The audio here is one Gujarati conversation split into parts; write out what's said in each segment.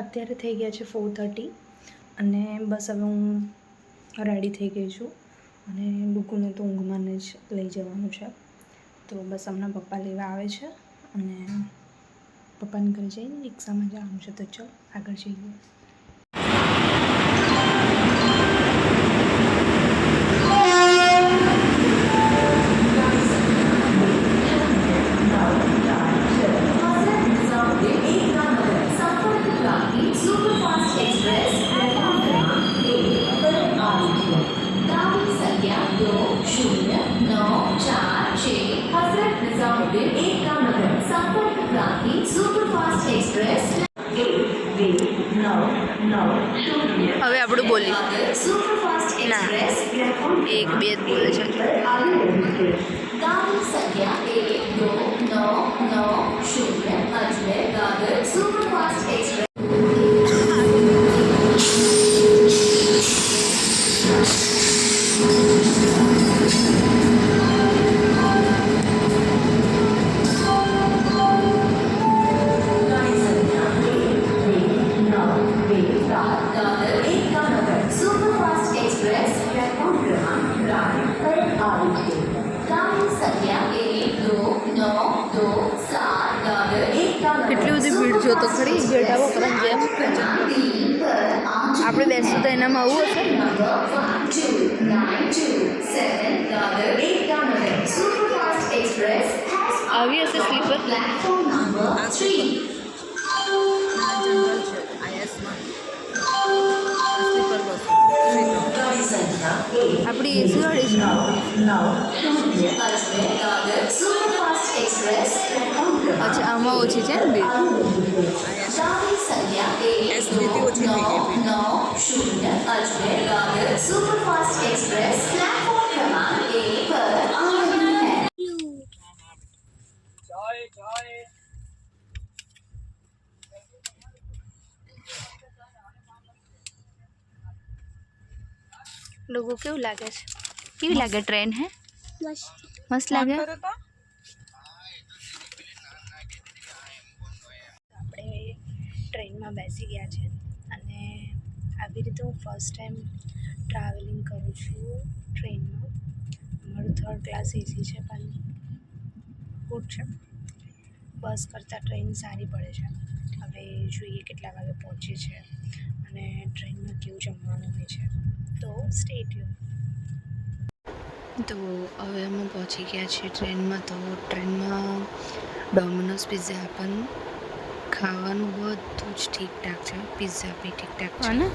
અત્યારે થઈ ગયા છે 4:30 અને બસ હવે હું રેડી થઈ ગઈ છું અને ડુકુને તો ઊંઘમાં જ લઈ જવાનું છે. તો બસ હમણાં પપ્પા લેવા આવે છે અને પપ્પાને ઘરે જઈને રિક્ષામાં જવાનું છે. તો ચાલો આગળ જઈએ. હવે આપણું બોલી ના 1 2 બોલે છે. गाड़ी संख्या 12990 अजमेर दादर सुपरफास्ट एक्सप्रेस. કેટલી બધી ભીડ જો તો ખરી ગેટા વકરાને જેમ આપણે બેસતું તો એનામાં આવું હશે. આવી હશે સ્લીપર. આપણી એસી વાળી છે. અચ્છા આમાં ઓછી છે ને ભીડ. લોકો કેવું લાગે છે? કેવી લાગે ટ્રેન? હે મસ્ત લાગે. આપણે ટ્રેનમાં બેસી ગયા છે અને આવી રીતે હું ફર્સ્ટ ટાઈમ ટ્રાવેલિંગ કરું છું ટ્રેનમાં. મારું 3rd ક્લાસ એસી છે પણ ગુડ છે. બસ કરતાં ટ્રેન સારી પડે છે. હવે જોઈએ કેટલા વાગે પહોંચે છે અને ટ્રેનમાં કેવું જમવાનું હોય છે. તો સ્ટે ટ્યુન. તો હવે અમે પહોંચી ગયા છીએ ટ્રેનમાં. તો ટ્રેનમાં ડોમિનોઝ પિઝા પણ ખાવાનું બધું જ ઠીકઠાક છે. પિઝા બી ઠીકઠાક છે ને.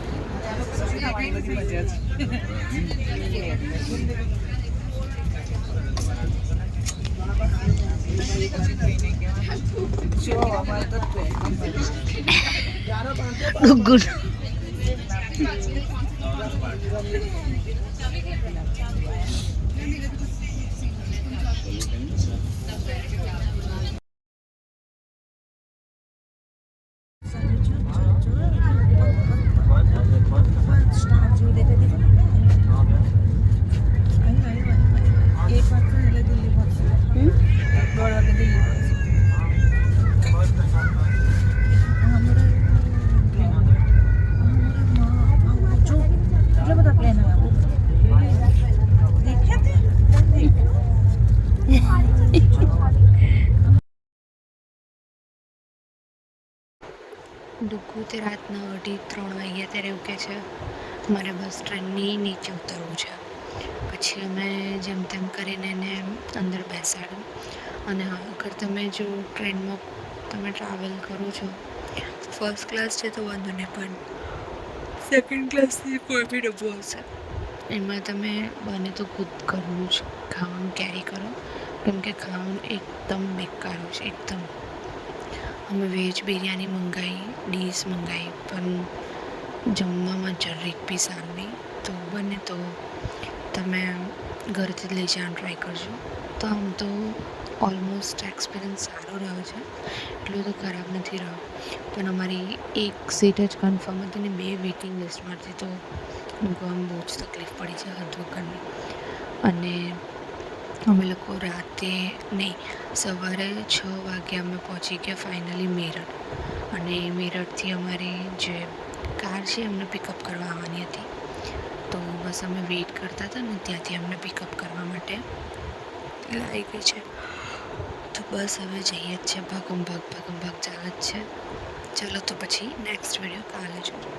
ડુકુ તે રાતના 2:30 વાગ્યા ત્યારે એવું કહે છે મારે બસ ટ્રેનની નીચે ઉતરવું છે. પછી અમે જેમ તેમ કરીને એને અંદર બેસાડ્યું. અને અગર તમે જો ટ્રેનમાં તમે ટ્રાવેલ કરો છો ફર્સ્ટ ક્લાસ છે તો વાંધો નહીં, પણ સેકન્ડ ક્લાસથી કોઈ બી ડબ્બો હશે એમાં તમે બને તો ખુદ ઘરનું જ ખાવાનું કેરી કરો, કેમ કે ખાવાનું એકદમ બેકાર હોય છે એકદમ. અમે વેજ બિરયાની મંગાવી, ડીશ મંગાવી, પણ જમવામાં જરીક બી સારું નહીં. તો બને તો તમે ઘરેથી જ લઈ જવાનું ટ્રાય કરજો. તો આમ તો ઓલમોસ્ટ એક્સપિરિયન્સ સારો રહ્યો છે, એટલો તો ખરાબ નથી રહ્યો. પણ અમારી એક સીટ જ કન્ફર્મ હતી ને 2 વેઇટિંગ લિસ્ટમાં હતી, તો મૂકવામાં બહુ જ તકલીફ પડી છે હદ વગરની. અને અમે લોકો સવારે 6 વાગે અમે પહોંચી ગયા ફાઇનલી મેરઠ. અને મેરઠથી અમારી જે કાર છે એમને પિકઅપ કરવા આવવાની હતી. તો બસ અમે વેઇટ કરતા હતા ને ત્યાંથી અમને પિકઅપ કરવા માટે લાવી ગઈ છે. તો બસ હવે જઈએ જ છે, ભાગમ ભાગ ચાલે જ છે. ચલો તો પછી નેક્સ્ટ વિડીયો કાલે જોજો.